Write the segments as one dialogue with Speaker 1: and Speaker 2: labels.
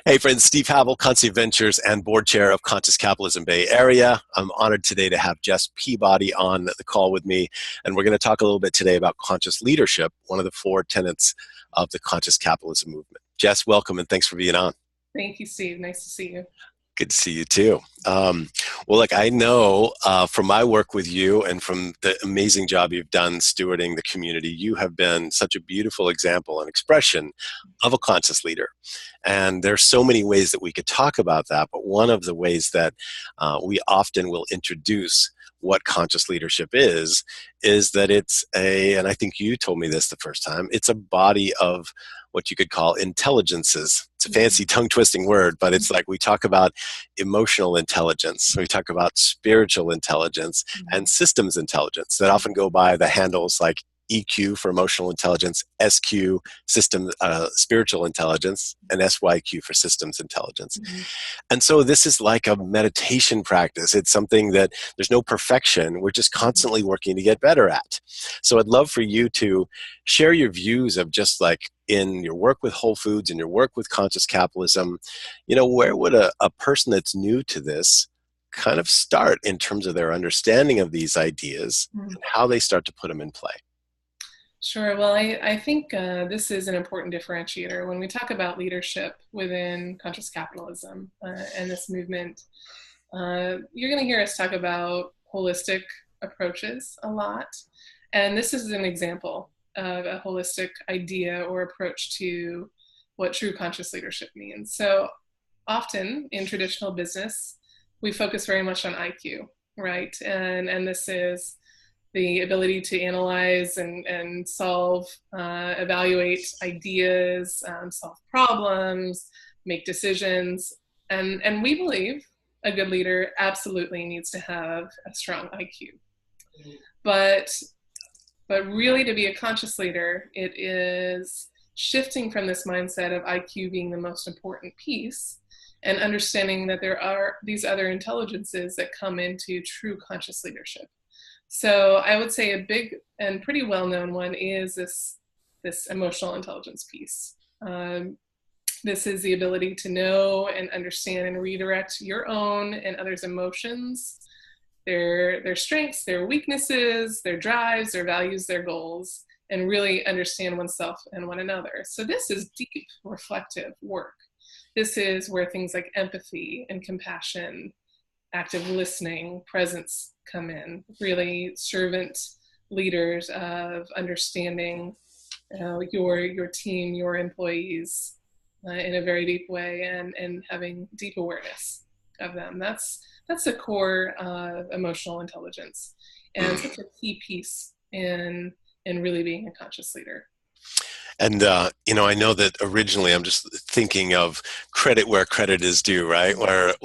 Speaker 1: Hey friends, Steve Havill, Conscious Ventures and Board Chair of Conscious Capitalism Bay Area. I'm honored today to have Jess Peabody on the call with me, and we're going to talk a little bit today about conscious leadership, one of the four tenets of the Conscious Capitalism movement. Jess, welcome and thanks for being on.
Speaker 2: Thank you, Steve. Nice to see you.
Speaker 1: Good to see you too. Well, look, I know from my work with you and from the amazing job you've done stewarding the community, you have been such a beautiful example and expression of a conscious leader. And there's so many ways that we could talk about that, but one of the ways that we often will introduce what conscious leadership is that it's and I think you told me this the first time, it's a body of what you could call intelligences. It's a fancy tongue-twisting word, but it's like we talk about emotional intelligence, we talk about spiritual intelligence, and systems intelligence that often go by the handles like EQ for emotional intelligence, SQ, spiritual intelligence, and SYQ for systems intelligence.
Speaker 2: Mm-hmm.
Speaker 1: And so this is like a meditation practice. It's something that there's no perfection. We're just constantly working to get better at. So I'd love for you to share your views of just like in your work with Whole Foods and your work with conscious capitalism, where would a person that's new to this kind of start in terms of their understanding of these ideas and how they start to put them in play?
Speaker 2: Sure. Well, I think this is an important differentiator. When we talk about leadership within conscious capitalism and this movement, you're going to hear us talk about holistic approaches a lot. And this is an example of a holistic idea or approach to what true conscious leadership means. So often in traditional business, we focus very much on IQ, right? And this is the ability to analyze and solve, evaluate ideas, solve problems, make decisions. And we believe a good leader absolutely needs to have a strong IQ. But really to be a conscious leader, it is shifting from this mindset of IQ being the most important piece and understanding that there are these other intelligences that come into true conscious leadership. So I would say a big and pretty well-known one is this emotional intelligence piece. This is the ability to know and understand and redirect your own and others' emotions, their strengths, their weaknesses, their drives, their values, their goals, and really understand oneself and one another. So this is deep, reflective work. This is where things like empathy and compassion, active listening, presence come in, really servant leaders of understanding your team, your employees in a very deep way and having deep awareness of them. That's the core of emotional intelligence and such a key piece in really being a conscious leader.
Speaker 1: And, I know that originally I'm just thinking of credit where credit is due, right? Where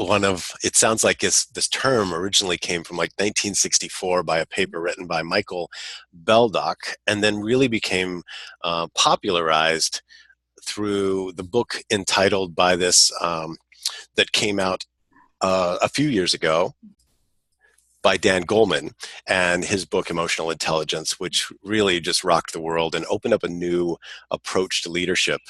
Speaker 1: it sounds like this term originally came from like 1964 by a paper written by Michael Beldock and then really became popularized through the book entitled by this that came out a few years ago by Dan Goleman and his book Emotional Intelligence, which really just rocked the world and opened up a new approach to leadership.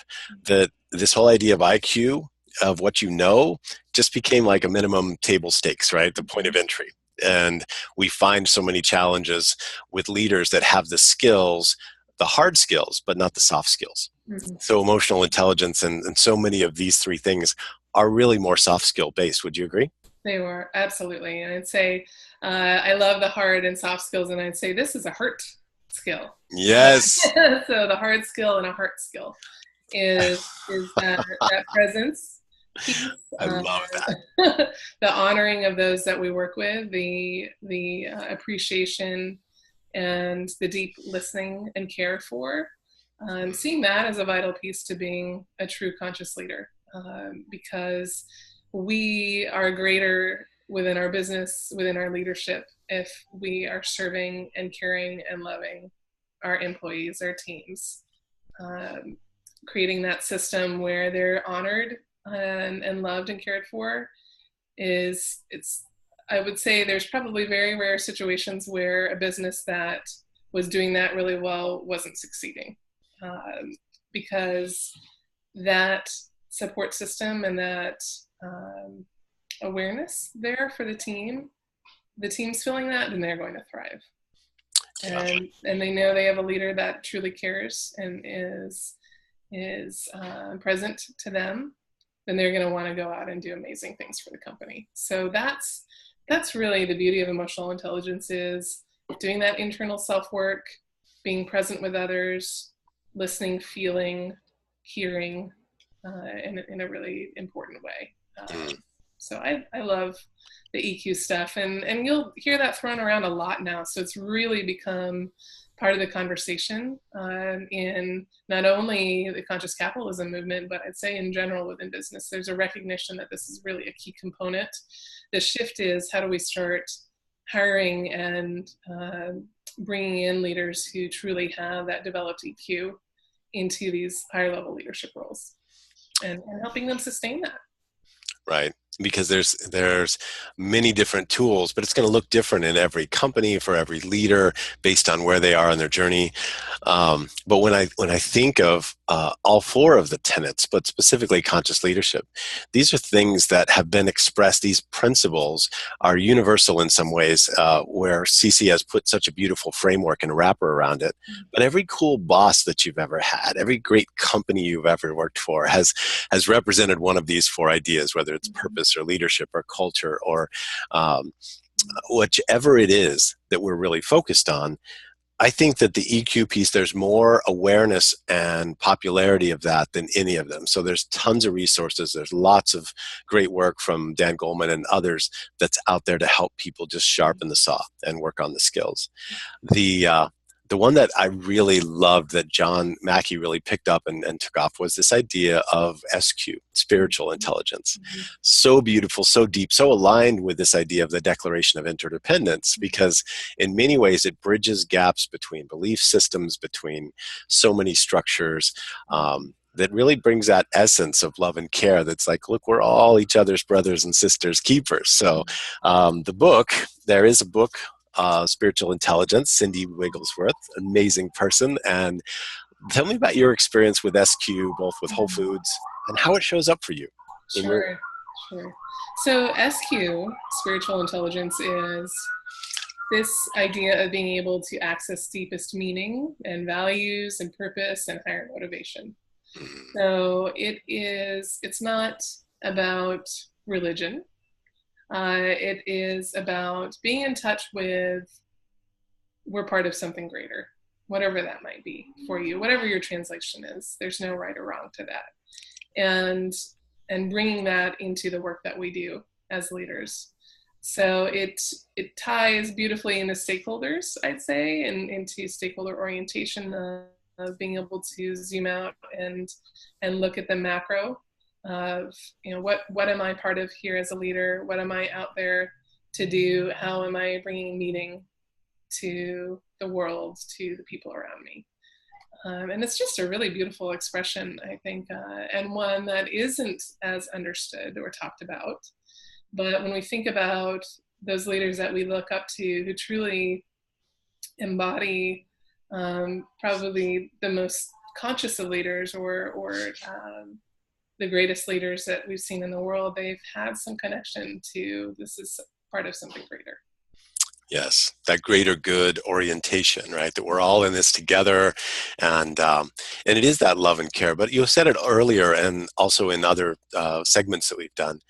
Speaker 1: That this whole idea of IQ, of what you know, just became like a minimum table stakes, right? The point of entry. And we find so many challenges with leaders that have the skills, the hard skills, but not the soft skills. Mm-hmm. So emotional intelligence and so many of these three things are really more soft skill based. Would you agree?
Speaker 2: They were, absolutely. And I'd say I love the hard and soft skills, and I'd say this is a heart skill.
Speaker 1: Yes.
Speaker 2: So the hard skill and a heart skill is that presence piece.
Speaker 1: I love that.
Speaker 2: The honoring of those that we work with, the appreciation and the deep listening and care for. Seeing that as a vital piece to being a true conscious leader, because we are greater within our business, within our leadership, if we are serving and caring and loving our employees, our teams. Creating that system where they're honored and loved and cared for I would say there's probably very rare situations where a business that was doing that really well wasn't succeeding, because that support system and that awareness there for the team's feeling that, then they're going to thrive. And they know they have a leader that truly cares and is present to them, then they're going to want to go out and do amazing things for the company. So that's really the beauty of emotional intelligence, is doing that internal self-work, being present with others, listening, feeling, hearing in a really important way. So I love the EQ stuff, and you'll hear that thrown around a lot now. So it's really become part of the conversation in not only the conscious capitalism movement, but I'd say in general within business. There's a recognition that this is really a key component. The shift is, how do we start hiring and bringing in leaders who truly have that developed EQ into these higher level leadership roles, and helping them sustain that.
Speaker 1: Right. Because there's many different tools, but it's going to look different in every company for every leader based on where they are on their journey. But when I think of all four of the tenets, but specifically conscious leadership, these are things that have been expressed. These principles are universal in some ways, where CC has put such a beautiful framework and wrapper around it. But every cool boss that you've ever had, every great company you've ever worked for has represented one of these four ideas, whether it's purpose or leadership or culture or whichever it is that we're really focused on. I think that the EQ piece, there's more awareness and popularity of that than any of them. So there's tons of resources. There's lots of great work from Dan Goleman and others that's out there to help people just sharpen the saw and work on the skills. The one that I really loved that John Mackey really picked up and took off was this idea of SQ, spiritual intelligence. So beautiful, so deep, so aligned with this idea of the Declaration of Interdependence, because in many ways it bridges gaps between belief systems, between so many structures, that really brings that essence of love and care that's like, look, we're all each other's brothers and sisters keepers. So there is a book, Spiritual Intelligence, Cindy Wigglesworth, amazing person. And tell me about your experience with SQ, both with Whole Foods and how it shows up for you.
Speaker 2: Sure. So SQ, spiritual intelligence, is this idea of being able to access deepest meaning and values and purpose and higher motivation. So it's not about religion. It is about being in touch with, we're part of something greater, whatever that might be for you, whatever your translation is. There's no right or wrong to that. And bringing that into the work that we do as leaders. So it ties beautifully into stakeholders, I'd say, and into stakeholder orientation of being able to zoom out and look at the macro of, what am I part of here as a leader? What am I out there to do? How am I bringing meaning to the world, to the people around me? And it's just a really beautiful expression, I think, and one that isn't as understood or talked about. But when we think about those leaders that we look up to who truly embody probably the most conscious of leaders or the greatest leaders that we've seen in the world, they've had some connection to, this is part of something greater.
Speaker 1: Yes, that greater good orientation, right? That we're all in this together, and it is that love and care. But you said it earlier, and also in other segments that we've done,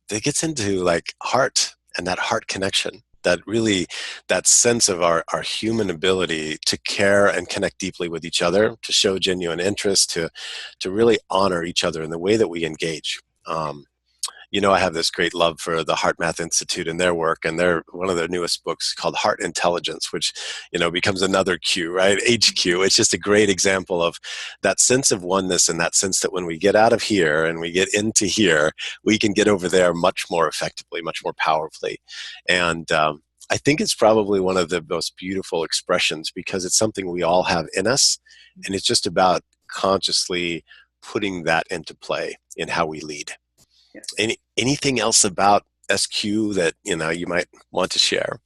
Speaker 1: that gets into like heart and that heart connection. That sense of our human ability to care and connect deeply with each other, to show genuine interest, to really honor each other in the way that we engage. I have this great love for the Heart Math Institute and their work, and one of their newest books called Heart Intelligence, which, becomes another Q, right? HQ. It's just a great example of that sense of oneness, and that sense that when we get out of here and we get into here, we can get over there much more effectively, much more powerfully. And I think it's probably one of the most beautiful expressions, because it's something we all have in us, and it's just about consciously putting that into play in how we lead. Yes. Anything else about SQ that you might want to share?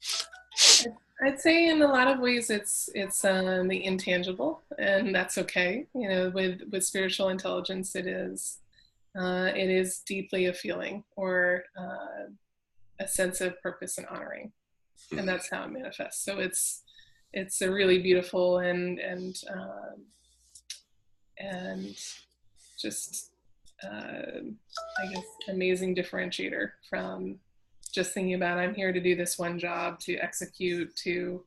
Speaker 2: I'd say in a lot of ways it's the intangible, and that's okay. With spiritual intelligence, it is it is deeply a feeling or a sense of purpose and honoring, and that's how it manifests. So it's a really beautiful and just I guess amazing differentiator from just thinking about I'm here to do this one job, to execute, to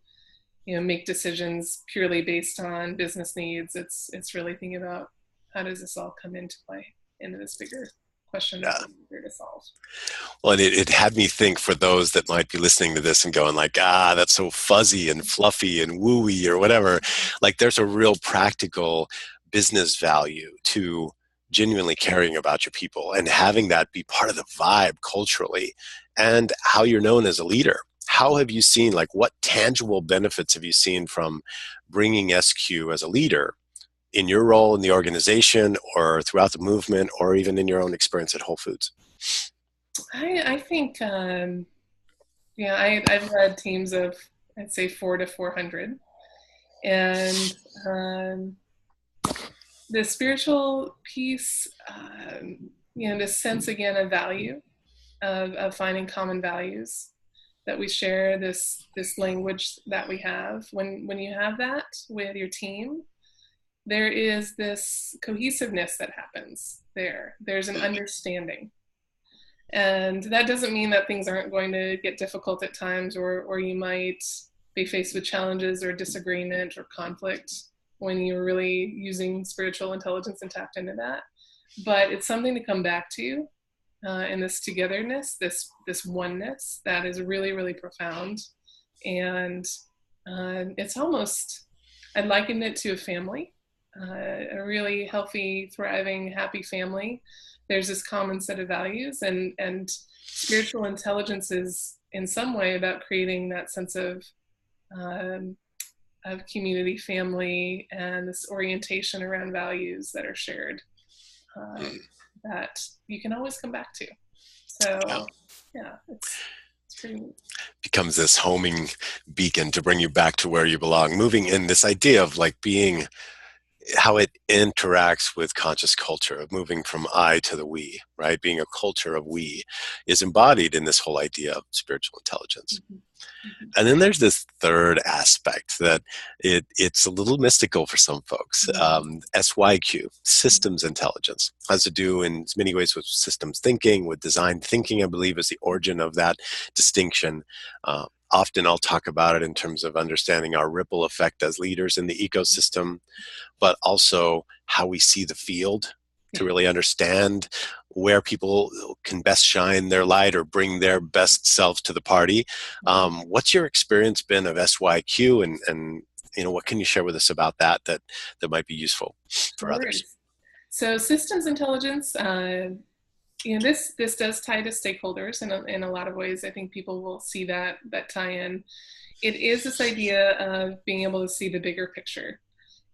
Speaker 2: make decisions purely based on business needs. It's really thinking about how does this all come into play into this bigger question
Speaker 1: Yeah.
Speaker 2: that we're here to solve.
Speaker 1: Well, and it had me think, for those that might be listening to this and going like, that's so fuzzy and fluffy and wooey or whatever, like there's a real practical business value to genuinely caring about your people and having that be part of the vibe culturally and how you're known as a leader. How have you seen, like what tangible benefits have you seen from bringing SQ as a leader in your role in the organization or throughout the movement or even in your own experience at Whole Foods?
Speaker 2: I think, I've led teams of, I'd say 400 to 400. And the spiritual piece, the sense again of value, of finding common values that we share, this language that we have. When you have that with your team, there is this cohesiveness that happens there. There's an understanding. And that doesn't mean that things aren't going to get difficult at times, or you might be faced with challenges or disagreement or conflict when you're really using spiritual intelligence and tapped into that. But it's something to come back to in this togetherness, this oneness that is really, really profound. And it's almost, I'd liken it to a family, a really healthy, thriving, happy family. There's this common set of values, and spiritual intelligence is in some way about creating that sense of community, family, and this orientation around values that are shared, that you can always come back to. So yeah, it's pretty neat.
Speaker 1: Becomes this homing beacon to bring you back to where you belong. Moving in this idea of like being, how it interacts with conscious culture, of moving from I to the we, right? Being a culture of we is embodied in this whole idea of spiritual intelligence.
Speaker 2: Mm-hmm. Mm-hmm.
Speaker 1: And then there's this third aspect that it's a little mystical for some folks. SYQ, systems intelligence, has to do in many ways with systems thinking, with design thinking, I believe, is the origin of that distinction. Often I'll talk about it in terms of understanding our ripple effect as leaders in the ecosystem, but also how we see the field to really understand where people can best shine their light or bring their best selves to the party. What's your experience been of SYQ, and what can you share with us about that might be useful for others?
Speaker 2: So systems intelligence, this does tie to stakeholders in a lot of ways. I think people will see that tie in. It is this idea of being able to see the bigger picture.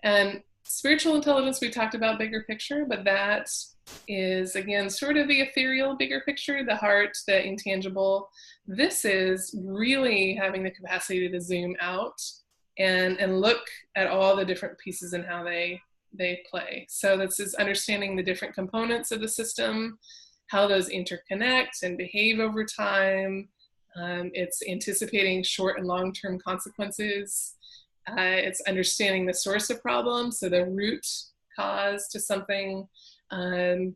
Speaker 2: And spiritual intelligence, we talked about bigger picture, but that is, again, sort of the ethereal bigger picture, the heart, the intangible. This is really having the capacity to zoom out and look at all the different pieces and how they play. So this is understanding the different components of the system, how those interconnect and behave over time. It's anticipating short and long-term consequences. It's understanding the source of problems, so the root cause to something, and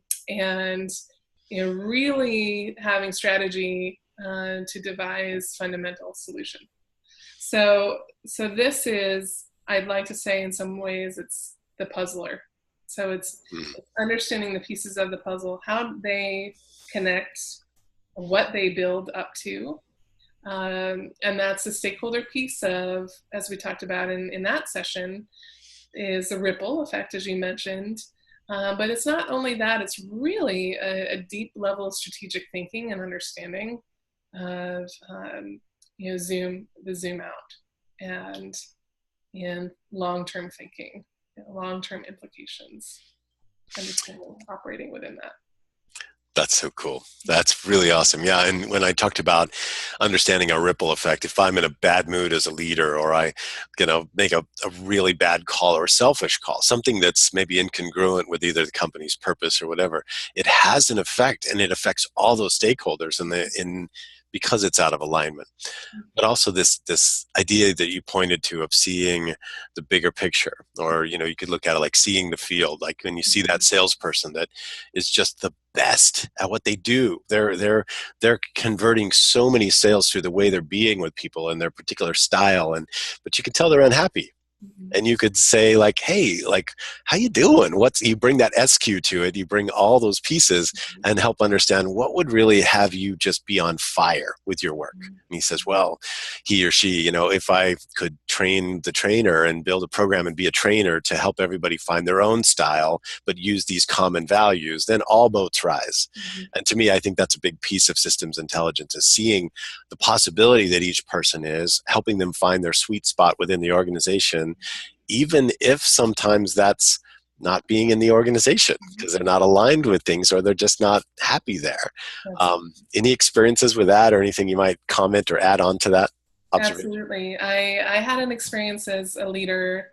Speaker 2: really having strategy to devise fundamental solution. So this is, I'd like to say, in some ways, it's the puzzler. So it's understanding the pieces of the puzzle, how they connect, what they build up to. And that's the stakeholder piece of, as we talked about in that session, is the ripple effect, as you mentioned. But it's not only that, it's really a deep level of strategic thinking and understanding of the zoom out, and long-term thinking, long-term implications, understanding, operating within that.
Speaker 1: That's so cool. That's really awesome. Yeah. And when I talked about understanding a ripple effect, if I'm in a bad mood as a leader, or I, make a really bad call or a selfish call, something that's maybe incongruent with either the company's purpose or whatever, it has an effect, and it affects all those stakeholders because it's out of alignment. But also this idea that you pointed to of seeing the bigger picture, or you could look at it like seeing the field. Like when you see that salesperson that is just the best at what they do, they're converting so many sales through the way they're being with people and their particular style, but you can tell they're unhappy. And you could say like, hey, like, how you doing? You bring that SQ to it, you bring all those pieces and help understand what would really have you just be on fire with your work. And he says, well, he or she, if I could train the trainer and build a program and be a trainer to help everybody find their own style, but use these common values, then all boats rise. And to me, I think that's a big piece of systems intelligence, is seeing the possibility that each person is, helping them find their sweet spot within the organization, even if sometimes that's not being in the organization because they're not aligned with things, or they're just not happy there. Any experiences with that, or anything you might comment or add on to that observation?
Speaker 2: Absolutely. I had an experience as a leader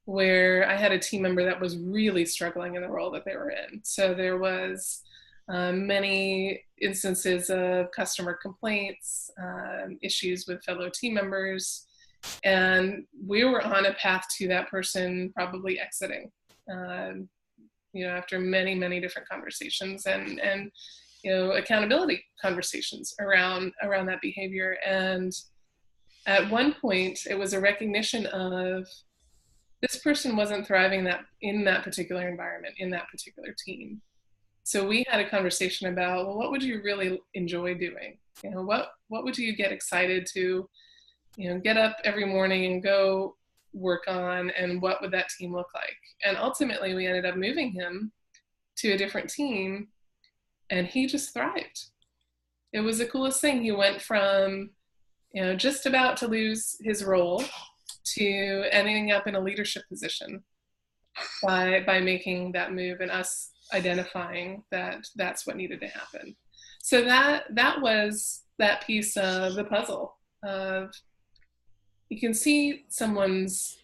Speaker 2: where I had a team member that was really struggling in the role that they were in. So there was many instances of customer complaints, issues with fellow team members, and we were on a path to that person probably exiting, after many, many different conversations and accountability conversations around that behavior. And at one point, it was a recognition of this person wasn't thriving in that particular environment, in that particular team. So we had a conversation about, well, what would you really enjoy doing? What would you get excited to get up every morning and go work on, and what would that team look like? And ultimately, we ended up moving him to a different team, and he just thrived. It was the coolest thing. He went from, just about to lose his role to ending up in a leadership position by making that move, and us identifying that that's what needed to happen. So that was that piece of the puzzle of, you can see someone's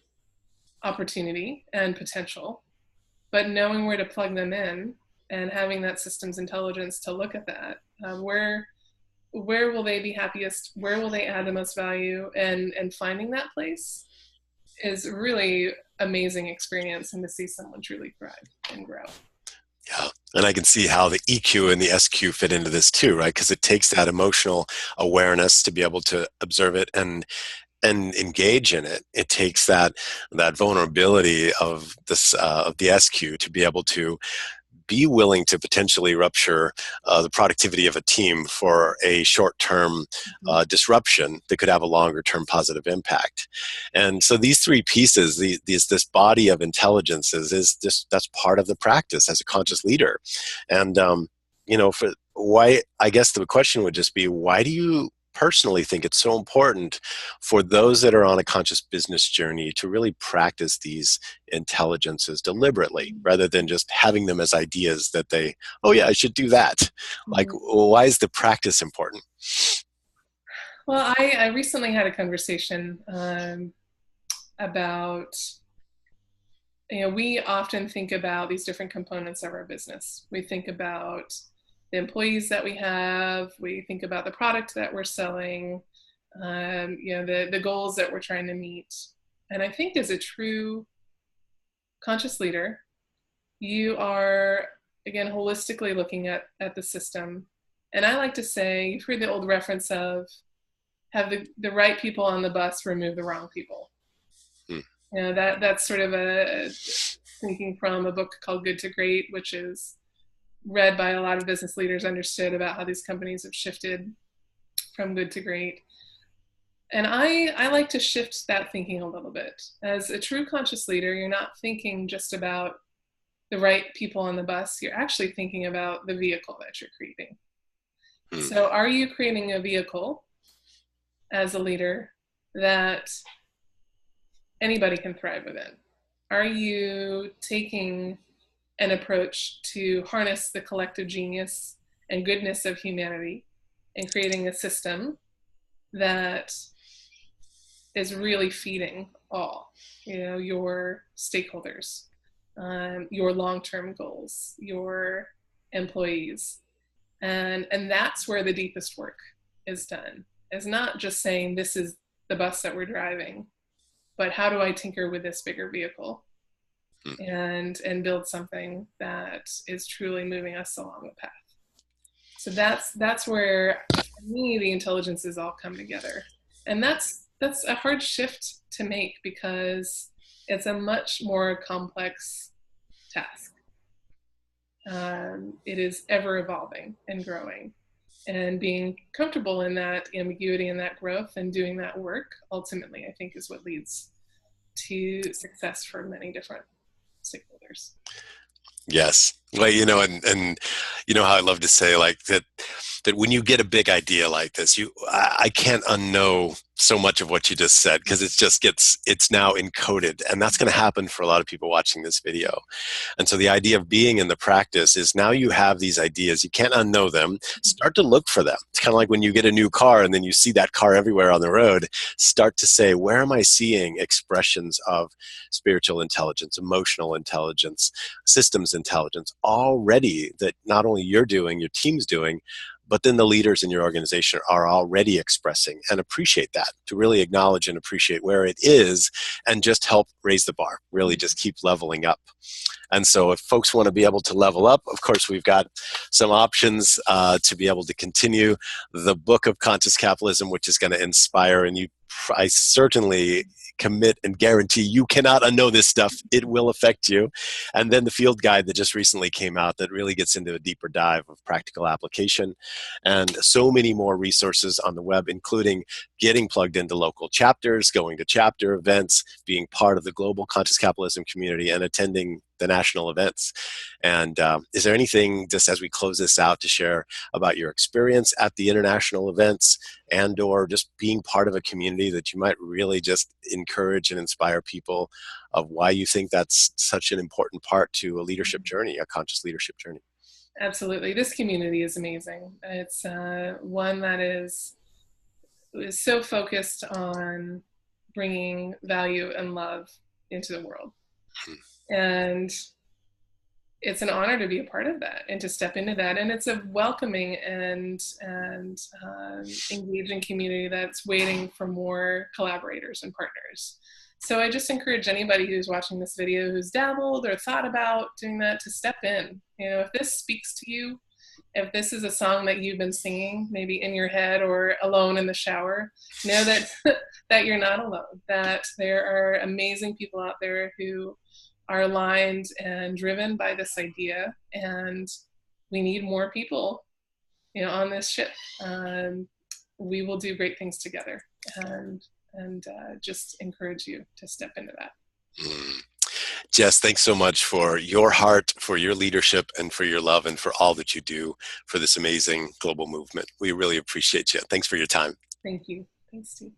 Speaker 2: opportunity and potential, but knowing where to plug them in and having that systems intelligence to look at that, where will they be happiest, where will they add the most value, and finding that place is really amazing experience, and to see someone truly thrive and grow.
Speaker 1: Yeah. And I can see how the EQ and the SQ fit into this too, right? Because it takes that emotional awareness to be able to observe it and engage in it. It takes that vulnerability of this of the SQ to be able to be willing to potentially rupture the productivity of a team for a short-term disruption that could have a longer-term positive impact. And so these three pieces, this body of intelligences, that's part of the practice as a conscious leader. And for why, I guess the question would just be, why do you personally think it's so important for those that are on a conscious business journey to really practice these intelligences deliberately, rather than just having them as ideas that oh yeah, I should do that? Like, why is the practice important?
Speaker 2: Well, I recently had a conversation about, we often think about these different components of our business. We think about the employees that we have, we think about the product that we're selling, the goals that we're trying to meet. And I think as a true conscious leader, you are, again, holistically looking at the system. And I like to say, you've heard the old reference of, have the right people on the bus remove the wrong people. That's sort of a thinking from a book called Good to Great, which is read by a lot of business leaders, understood about how these companies have shifted from good to great. And I like to shift that thinking a little bit. As a true conscious leader, you're not thinking just about the right people on the bus, you're actually thinking about the vehicle that you're creating. So are you creating a vehicle as a leader that anybody can thrive within? Are you taking an approach to harness the collective genius and goodness of humanity and creating a system that is really feeding all, your stakeholders, your long-term goals, your employees. And that's where the deepest work is done. It's not just saying this is the bus that we're driving, but how do I tinker with this bigger vehicle and build something that is truly moving us along the path. So that's where, for me, the intelligences all come together. And that's a hard shift to make because it's a much more complex task. It is ever evolving and growing, and being comfortable in that ambiguity and that growth and doing that work ultimately, I think, is what leads to success for many different stakeholders.
Speaker 1: Yes. Well, and you know how I love to say like that when you get a big idea like this, I can't unknow so much of what you just said, because it's now encoded, and that's going to happen for a lot of people watching this video. And so the idea of being in the practice is now you have these ideas, you can't unknow them, start to look for them. It's kind of like when you get a new car and then you see that car everywhere on the road, start to say, where am I seeing expressions of spiritual intelligence, emotional intelligence, systems intelligence already that not only you're doing, your team's doing, but then the leaders in your organization are already expressing, and appreciate that, to really acknowledge and appreciate where it is and just help raise the bar, really just keep leveling up. And so if folks want to be able to level up, of course, we've got some options to be able to continue the book of Conscious Capitalism, which is going to inspire, and I certainly commit and guarantee you cannot unknow this stuff. It will affect you. And then the field guide that just recently came out that really gets into a deeper dive of practical application, and so many more resources on the web, including getting plugged into local chapters, going to chapter events, being part of the global Conscious Capitalism community, and attending the national events. And is there anything, just as we close this out, to share about your experience at the international events and or just being part of a community that you might really just encourage and inspire people of why you think that's such an important part to a leadership journey, a conscious leadership journey?
Speaker 2: Absolutely. This community is amazing. It's one that is so focused on bringing value and love into the world. And it's an honor to be a part of that and to step into that. And it's a welcoming and engaging community that's waiting for more collaborators and partners. So I just encourage anybody who's watching this video who's dabbled or thought about doing that to step in. If this speaks to you, if this is a song that you've been singing, maybe in your head or alone in the shower, know that that you're not alone, that there are amazing people out there who are aligned and driven by this idea, and we need more people, on this ship. We will do great things together, and just encourage you to step into that.
Speaker 1: Jess, thanks so much for your heart, for your leadership, and for your love, and for all that you do for this amazing global movement. We really appreciate you. Thanks for your time.
Speaker 2: Thank you. Thanks, Steve.